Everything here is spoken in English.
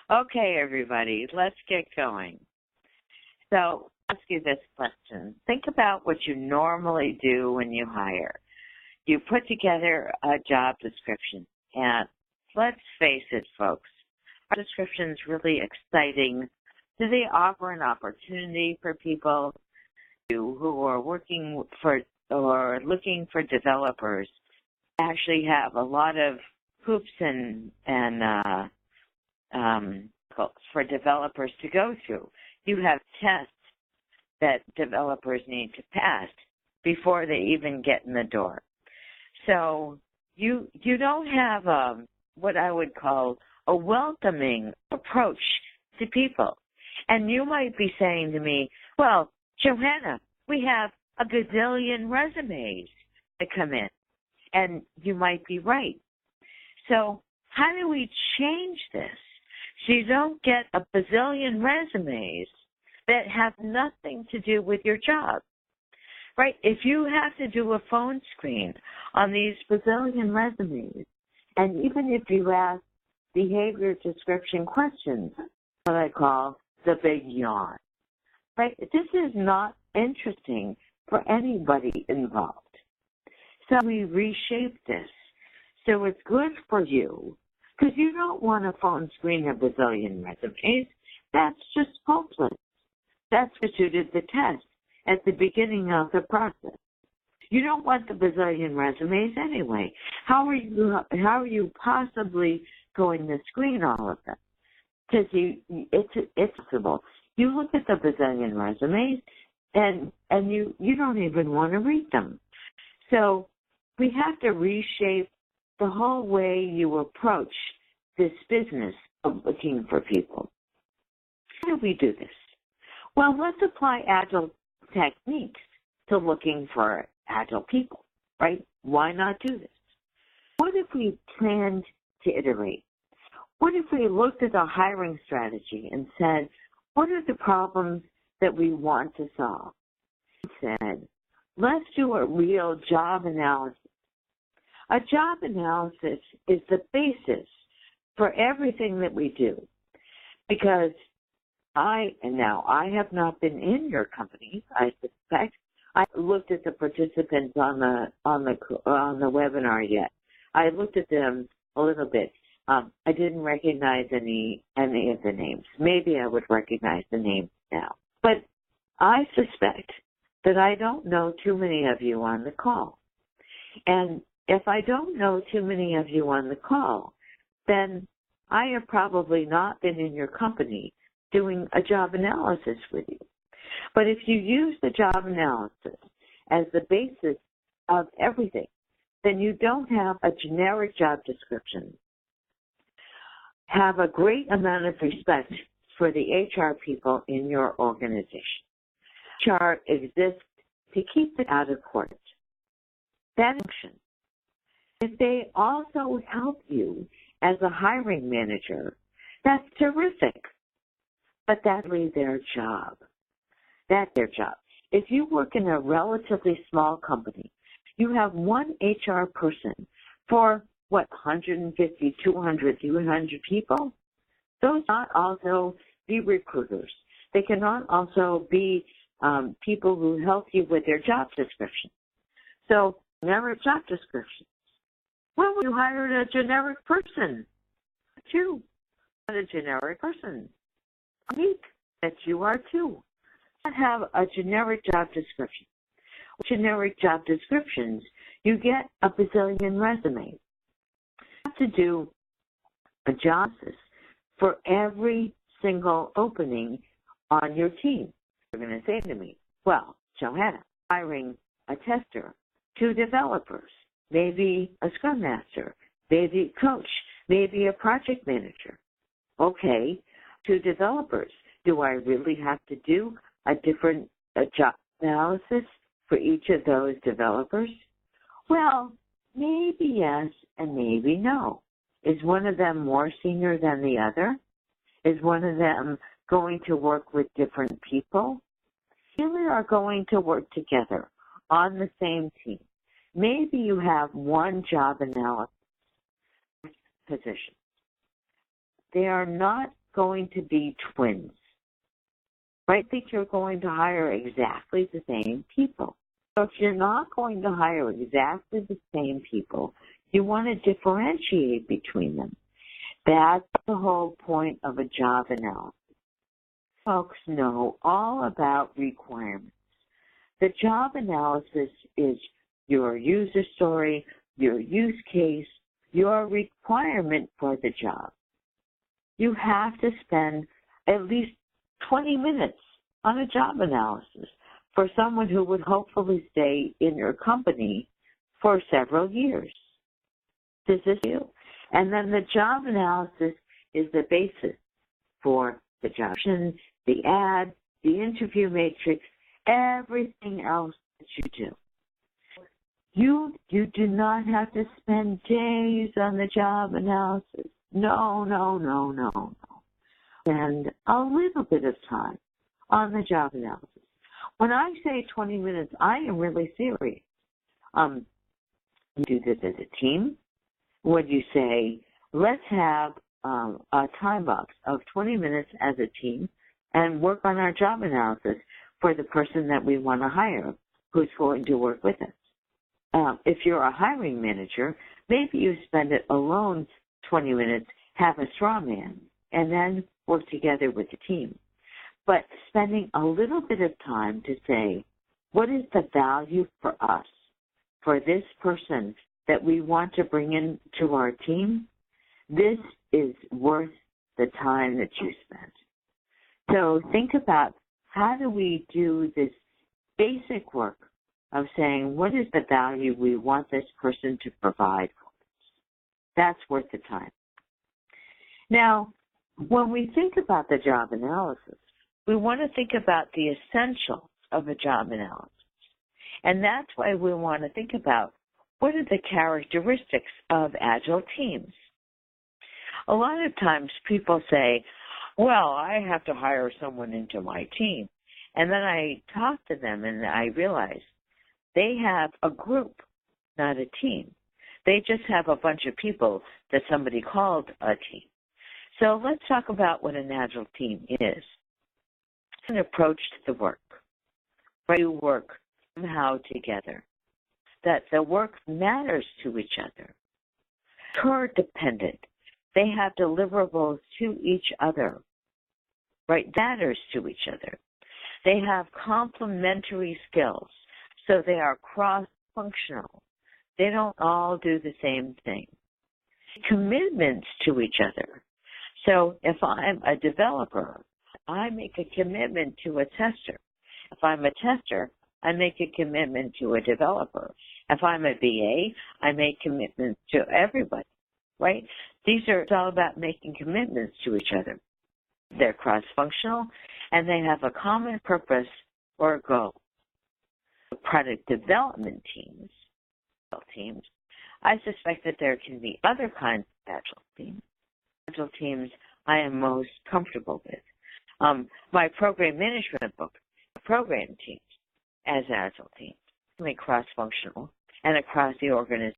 Okay, everybody, let's get going. So, I'll ask you this question. Think about what you normally do when you hire. You put together a job description, and let's face it, folks, our description is really exciting. Do they offer an opportunity for people who are working for or looking for developers to actually have a lot of hoops and for developers to go through? You have tests that developers need to pass before they even get in the door. So you don't have what I would call a welcoming approach to people. And you might be saying to me, well, Johanna, we have a gazillion resumes that come in. And you might be right. So how do we change this so you don't get a bazillion resumes that have nothing to do with your job? Right? If you have to do a phone screen on these bazillion resumes, and even if you ask behavior description questions, what I call the big yawn, right? This is not interesting for anybody involved. So we reshape this so it's good for you, because you don't want a phone screen of a bazillion resumes. That's just hopeless. That's what suited the test at the beginning of the process. You don't want the bazillion resumes anyway. How are you possibly going to screen all of them? Because it's possible. You look at the bazillion resumes and you don't even want to read them. So we have to reshape the whole way you approach this business of looking for people. How do we do this? Well, let's apply Agile techniques to looking for Agile people, right? Why not do this? What if we planned to iterate? What if we looked at our hiring strategy and said, what are the problems that we want to solve? Said, let's do a real job analysis. A job analysis is the basis for everything that we do, because I have not been in your company. I suspect I looked at the participants on the webinar yet. I looked at them a little bit. I didn't recognize any of the names. Maybe I would recognize the names now, but I suspect that I don't know too many of you on the call. And if I don't know too many of you on the call, then I have probably not been in your company doing a job analysis with you. But if you use the job analysis as the basis of everything, then you don't have a generic job description. Have a great amount of respect for the HR people in your organization. HR exists to keep it out of court. That function. If they also help you as a hiring manager, that's terrific. But that's really their job. That's their job. If you work in a relatively small company, you have one HR person for, 150, 200, 300 people? Those cannot also be recruiters. They cannot also be people who help you with their job description. So, generic job descriptions. Well, you hired a generic person. You, not a generic person. Unique that you are too. Not have a generic job description. With generic job descriptions, you get a bazillion resumes. You have to do a job analysis for every single opening on your team. You're going to say to me, well, Johanna, hiring a tester, 2 developers, maybe a scrum master, maybe a coach, maybe a project manager. Okay, 2 developers. Do I really have to do a different job analysis for each of those developers? Well, maybe yes and maybe no. Is one of them more senior than the other? Is one of them going to work with different people? Really are going to work together on the same team. Maybe you have one job analysis position. They are not going to be twins. Right? I think you're going to hire exactly the same people. So if you're not going to hire exactly the same people, you want to differentiate between them. That's the whole point of a job analysis. Folks know all about requirements. The job analysis is your user story, your use case, your requirement for the job. You have to spend at least 20 minutes on a job analysis for someone who would hopefully stay in your company for several years. This is you. And then the job analysis is the basis for the job, the ad, the interview matrix, everything else that you do. You do not have to spend days on the job analysis. No. Spend a little bit of time on the job analysis. When I say 20 minutes, I am really serious. You do this as a team. When you say, let's have a time box of 20 minutes as a team and work on our job analysis for the person that we want to hire who's going to work with us. If you're a hiring manager, maybe you spend it alone 20 minutes, have a straw man, and then work together with the team. But spending a little bit of time to say, what is the value for us, for this person that we want to bring into our team? This is worth the time that you spent. So think about, how do we do this basic work of saying, what is the value we want this person to provide for us? That's worth the time. Now, when we think about the job analysis, we want to think about the essentials of a job analysis. And that's why we want to think about, what are the characteristics of Agile teams? A lot of times people say, well, I have to hire someone into my team. And then I talk to them and I realize they have a group, not a team. They just have a bunch of people that somebody called a team. So let's talk about what an Agile team is. It's an approach to the work, where you work somehow together, that the work matters to each other, interdependent. They have deliverables to each other, right? Matters to each other. They have complementary skills, so they are cross-functional. They don't all do the same thing. Commitments to each other. So if I'm a developer, I make a commitment to a tester. If I'm a tester, I make a commitment to a developer. If I'm a BA, I make commitments to everybody, right? It's all about making commitments to each other. They're cross-functional, and they have a common purpose or a goal. Product development teams, I suspect that there can be other kinds of Agile teams. Agile teams I am most comfortable with. My program management book, program teams as Agile teams, cross-functional and across the organization.